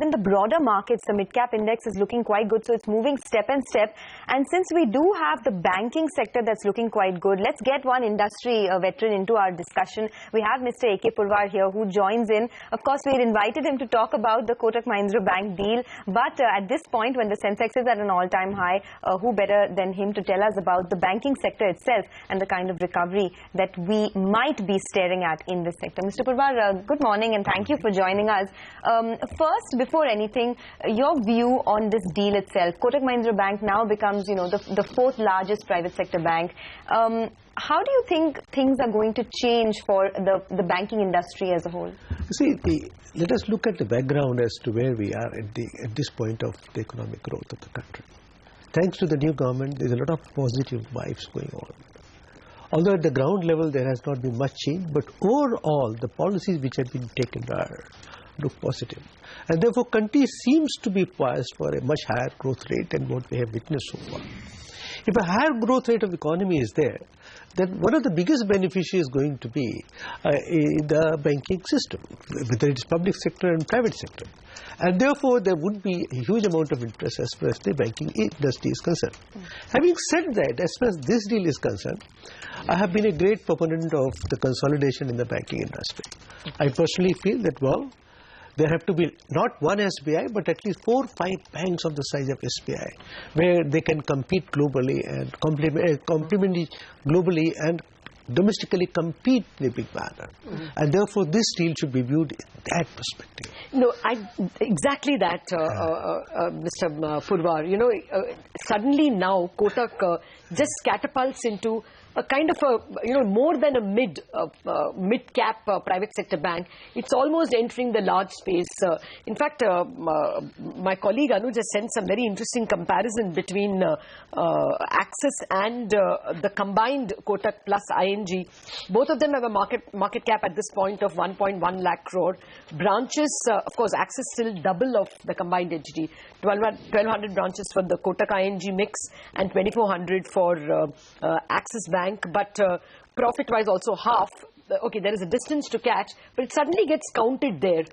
In the broader markets, the mid-cap index is looking quite good, so it's moving step and step. And since we do have the banking sector that's looking quite good, let's get one industry veteran into our discussion. We have Mr. A.K. Purwar here, who joins in. Of course, we had invited him to talk about the Kotak Mahindra Bank deal, but at this point, when the Sensex is at an all-time high, who better than him to tell us about the banking sector itself and the kind of recovery that we might be staring at in this sector. Mr. Purwar, good morning and thank you for joining us. First, before anything, your view on this deal itself. Kotak Mahindra Bank now becomes, the fourth largest private sector bank. How do you think things are going to change for the banking industry as a whole? See, let us look at the background as to where we are at this point of the economic growth of the country. Thanks to the new government, there is a lot of positive vibes going on. Although at the ground level there has not been much change, but overall the policies which have been taken look positive. And therefore country seems to be poised for a much higher growth rate than what we have witnessed so far. If a higher growth rate of economy is there, then one of the biggest beneficiaries is going to be the banking system, whether it is public sector and private sector. And therefore, there would be a huge amount of interest as far as the banking industry is concerned. Having said that, as far as this deal is concerned, I have been a great proponent of the consolidation in the banking industry. I personally feel that, there have to be not one SBI, but at least 4 or 5 banks of the size of SBI, where they can compete globally and complement globally and domestically compete in a big manner. And therefore, this deal should be viewed in that perspective. No, exactly that, Mr. Purwar. Suddenly now Kotak just catapults into a kind of more than a mid-cap private sector bank. It's almost entering the large space. In fact, my colleague Anuj has sent some very interesting comparison between Axis and the combined Kotak plus ING. Both of them have a market cap at this point of 1.1 lakh crore. Branches, of course, Axis still double of the combined entity. 1,200 branches for the Kotak ING mix and 2,400 for Axis Bank. But profit-wise also half. Okay, there is a distance to catch, but it suddenly gets counted there.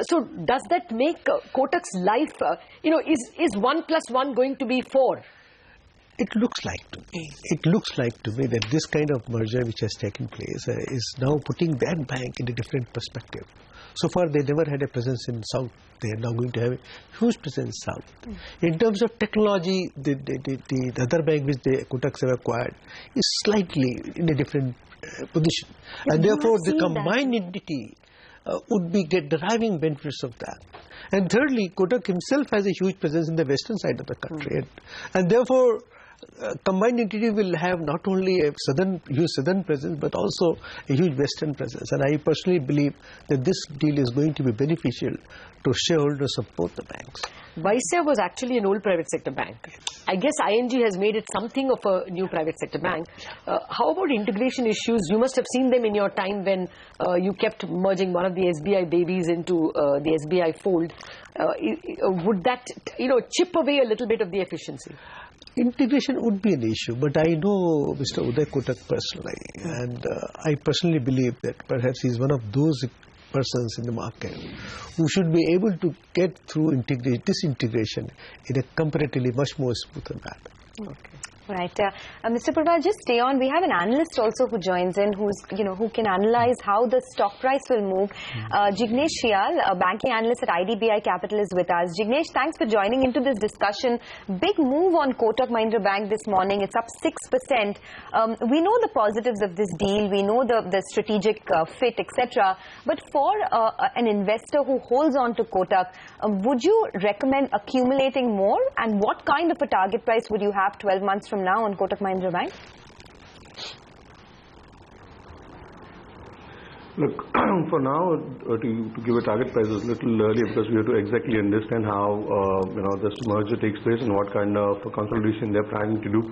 So does that make Kotak's life, is 1 + 1 going to be 4? It looks like to me. It looks like to me that this kind of merger which has taken place is now putting that bank in a different perspective. So far, they never had a presence in South. They are now going to have a huge presence in South. In terms of technology, the other bank which the Kotaks have acquired is slightly in a different position. And therefore, the combined entity would be deriving benefits of that. And thirdly, Kotak himself has a huge presence in the western side of the country. And therefore, combined entity will have not only a huge southern presence, but also a huge western presence. And I personally believe that this deal is going to be beneficial to shareholders of both the banks. Vysya was actually an old private sector bank. I guess ING has made it something of a new private sector bank. How about integration issues? You must have seen them in your time when you kept merging one of the SBI babies into the SBI fold. Would that chip away a little bit of the efficiency? Integration would be an issue, but I know Mr. Uday Kotak personally, and I personally believe that perhaps he is one of those persons in the market who should be able to get through disintegration in a comparatively much more smoother manner. Okay. Right. Mr. Purwar, just stay on. We have an analyst also who joins in, who can analyze how the stock price will move. Jignesh Shial, a banking analyst at IDBI Capital, is with us. Jignesh, thanks for joining into this discussion. Big move on Kotak Mahindra Bank this morning. It's up 6%. We know the positives of this deal. We know the strategic fit, etc. But for an investor who holds on to Kotak, would you recommend accumulating more? And what kind of a target price would you have 12 months from now on Kotak Mahindra Bank? Look, for now, to give a target price is a little early because we have to exactly understand how this merger takes place and what kind of consolidation they're planning to do.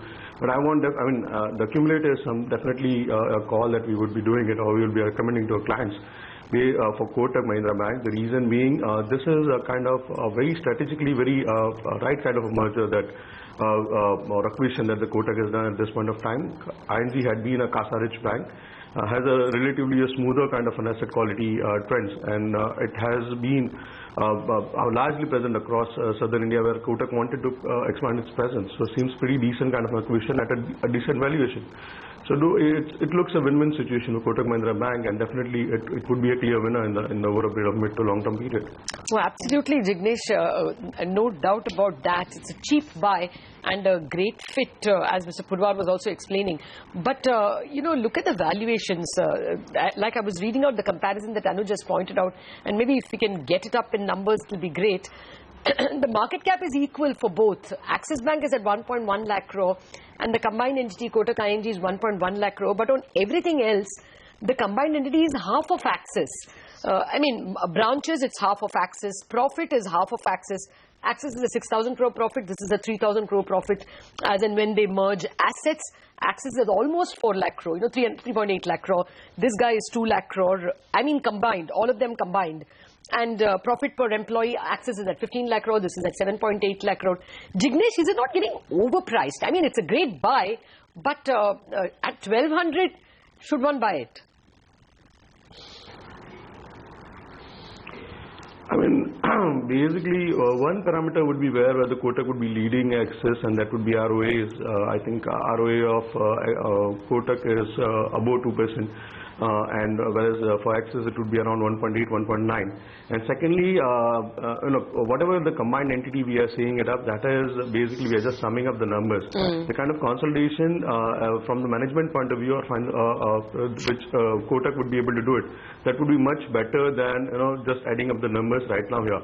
But the accumulator is definitely a call that we would be doing it, or we will be recommending to our clients. For Kotak Mahindra Bank, the reason being this is a kind of a very strategically very right kind of a merger that or acquisition that the Kotak has done at this point of time. ING had been a CASA-rich bank, has a relatively smoother kind of an asset quality trends, and it has been are largely present across southern India, where Kotak wanted to expand its presence. So seems pretty decent kind of acquisition at a decent valuation. So it looks a win-win situation for Kotak Mahindra Bank, and definitely it would be a clear winner in the over a period of mid to long-term period. Well, absolutely, Jignesh. No doubt about that. It's a cheap buy and a great fit, as Mr. Pudwar was also explaining. But, look at the valuations. Like I was reading out the comparison that Anu just pointed out, and maybe if we can get it up in numbers, it will be great. The market cap is equal for both. Axis Bank is at 1.1 lakh crore and the combined entity Kotak ING is 1.1 lakh crore. But on everything else, the combined entity is half of Axis. Branches, it's half of Axis. Profit is half of Axis. Axis is a 6,000 crore profit. This is a 3,000 crore profit. As and when they merge assets, Axis is almost 4 lakh crore, 3.8 lakh crore. This guy is 2 lakh crore. Combined, all of them combined. And profit per employee, Axis is at 15 lakh crore, this is at 7.8 lakh crore. Jignesh, is it not getting overpriced? It's a great buy, but at 1,200, should one buy it? Basically, one parameter would be where the Kotak would be leading Axis, and that would be ROAs. I think ROA of Kotak is above 2%. And whereas for Axis it would be around 1.8, 1.9. And secondly, whatever the combined entity we are seeing it up, that is basically we are just summing up the numbers. The kind of consolidation from the management point of view, which Kotak would be able to do it, that would be much better than just adding up the numbers right now here.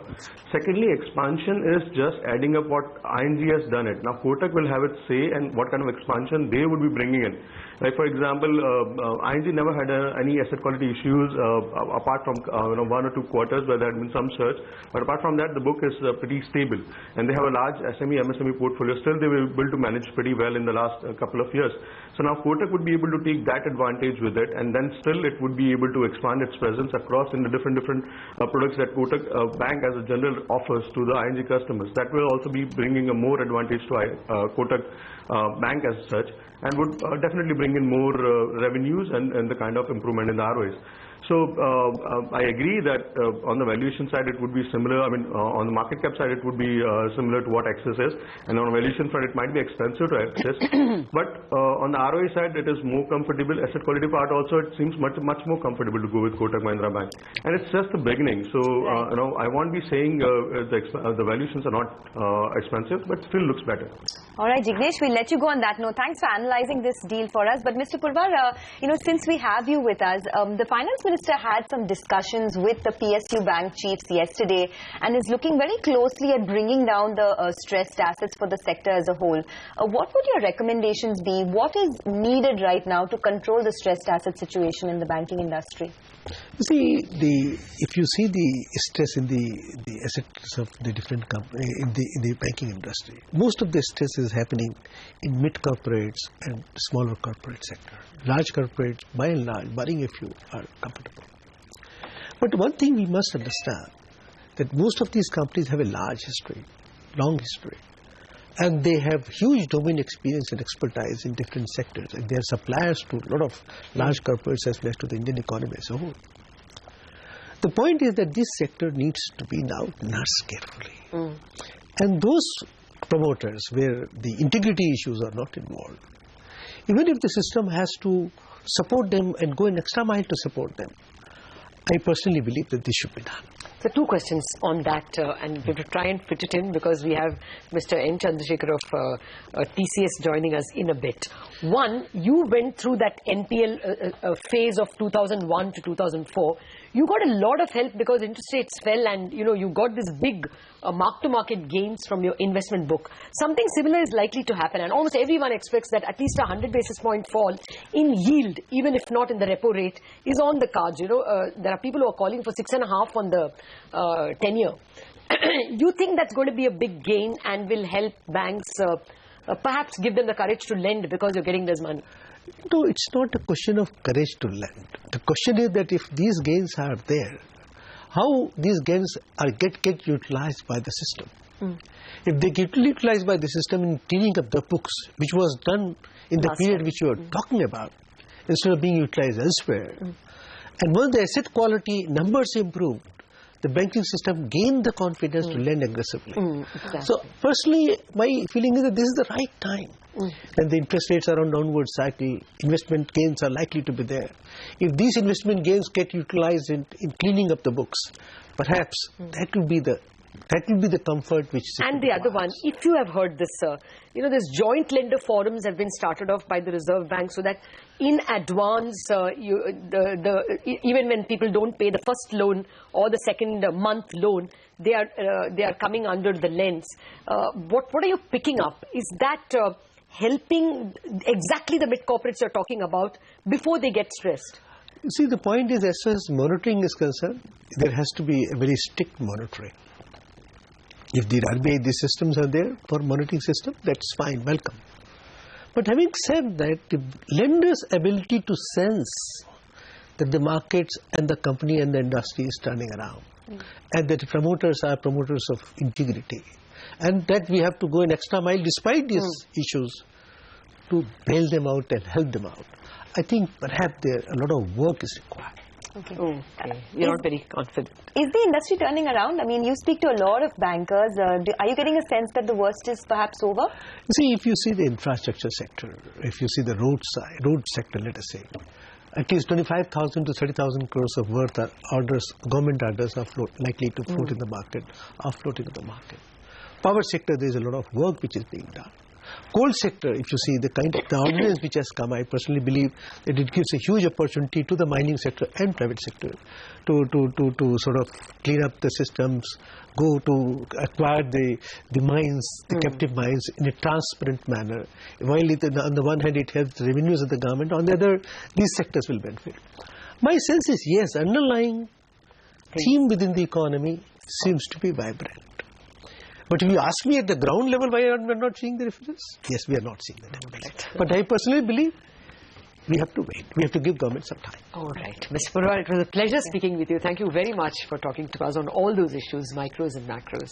Secondly, expansion is just adding up what ING has done it. Now Kotak will have its say and what kind of expansion they would be bringing in. Like for example, ING never had any asset quality issues apart from 1 or 2 quarters where there had been some surge. But apart from that, the book is pretty stable, and they have a large SME, MSME portfolio. Still, they were able to manage pretty well in the last couple of years. So now Kotak would be able to take that advantage with it, and then still it would be able to expand its presence across in the different products that Kotak Bank as a general offers to the ING customers. That will also be bringing a more advantage to Kotak Bank as such, and would definitely bring in more revenues and the kind of improvement in the ROAs. So I agree that on the valuation side it would be similar. On the market cap side it would be similar to what Axis is, and on the valuation front it might be expensive to Axis. But on the ROA side it is more comfortable. Asset quality part also, it seems much more comfortable to go with Kotak Mahindra Bank, and it's just the beginning. So I won't be saying the valuations are not expensive, but still looks better. All right, Jignesh, we'll let you go on that note. Thanks for analyzing this deal for us. But Mr. Pudwar, since we have you with us, the Finance Minister had some discussions with the PSU bank chiefs yesterday and is looking very closely at bringing down the stressed assets for the sector as a whole. What would your recommendations be? What is needed right now to control the stressed asset situation in the banking industry? See, if you see the stress in the assets of the different companies in the banking industry, most of the stress is happening in mid corporates and smaller corporate sector. Large corporates, by and large, barring a few, are comfortable. But one thing we must understand, that most of these companies have a large history, long history, and they have huge domain experience and expertise in different sectors, and they are suppliers to a lot of large corporates as well as to the Indian economy as a whole. The point is that this sector needs to be now nursed carefully. And those promoters where the integrity issues are not involved, even if the system has to support them and go an extra mile to support them, I personally believe that this should be done. So 2 questions on that, and we will try and fit it in because we have Mr. N. Chandrasekhar of TCS joining us in a bit. One, you went through that NPL phase of 2001 to 2004. You got a lot of help because interest rates fell, and you got this big mark-to-market gains from your investment book. Something similar is likely to happen, and almost everyone expects that at least a 100 basis point fall in yield, even if not in the repo rate, is on the cards. There are people who are calling for 6.5 on the 10-year. You think that's going to be a big gain and will help banks perhaps give them the courage to lend because you're getting this money? No, it's not a question of courage to lend. The question is that if these gains are there, how these gains get utilized by the system. If they get utilized by the system in cleaning up the books, which was done in the period which you are talking about, instead of being utilized elsewhere, and once the asset quality numbers improved, the banking system gain the confidence to lend aggressively. Exactly. So personally, my feeling is that this is the right time. When the interest rates are on downward cycle, investment gains are likely to be there. If these investment gains get utilized in cleaning up the books, perhaps that will be the comfort which... And the other one, if you have heard this, this joint lender forums have been started off by the Reserve Bank so that in advance, even when people don't pay the first loan or the second month loan, they are coming under the lens. What are you picking up? Is that helping exactly the mid-corporates you're talking about before they get stressed? You see, the point is, as far as monitoring is concerned, there has to be a very strict monitoring. If the RBI, these systems are there for monitoring system, that's fine, welcome. But having said that, the lender's ability to sense that the markets and the company and the industry is turning around, and that promoters are promoters of integrity, and that we have to go an extra mile despite these issues to bail them out and help them out. I think perhaps a lot of work is required. Okay. You're not very confident. Is the industry turning around? I mean, you speak to a lot of bankers. Are you getting a sense that the worst is perhaps over? See, if you see the infrastructure sector, if you see the road sector, let us say, at least 25,000 to 30,000 crores of worth are orders, government orders are likely to float in the market, are floating in the market. Power sector, there is a lot of work which is being done. Coal sector, if you see the kind of the ordinance which has come, I personally believe that it gives a huge opportunity to the mining sector and private sector to sort of clean up the systems, go to acquire the mines, the captive mines in a transparent manner. While on the one hand it helps the revenues of the government, on the other these sectors will benefit. My sense is yes, underlying theme within the economy seems to be vibrant. But if you ask me at the ground level why we are not seeing the difference, yes, we are not seeing the difference. But I personally believe we have to wait. We have to give government some time. All right. Mr. Purwar, it was a pleasure speaking with you. Thank you very much for talking to us on all those issues, micros and macros.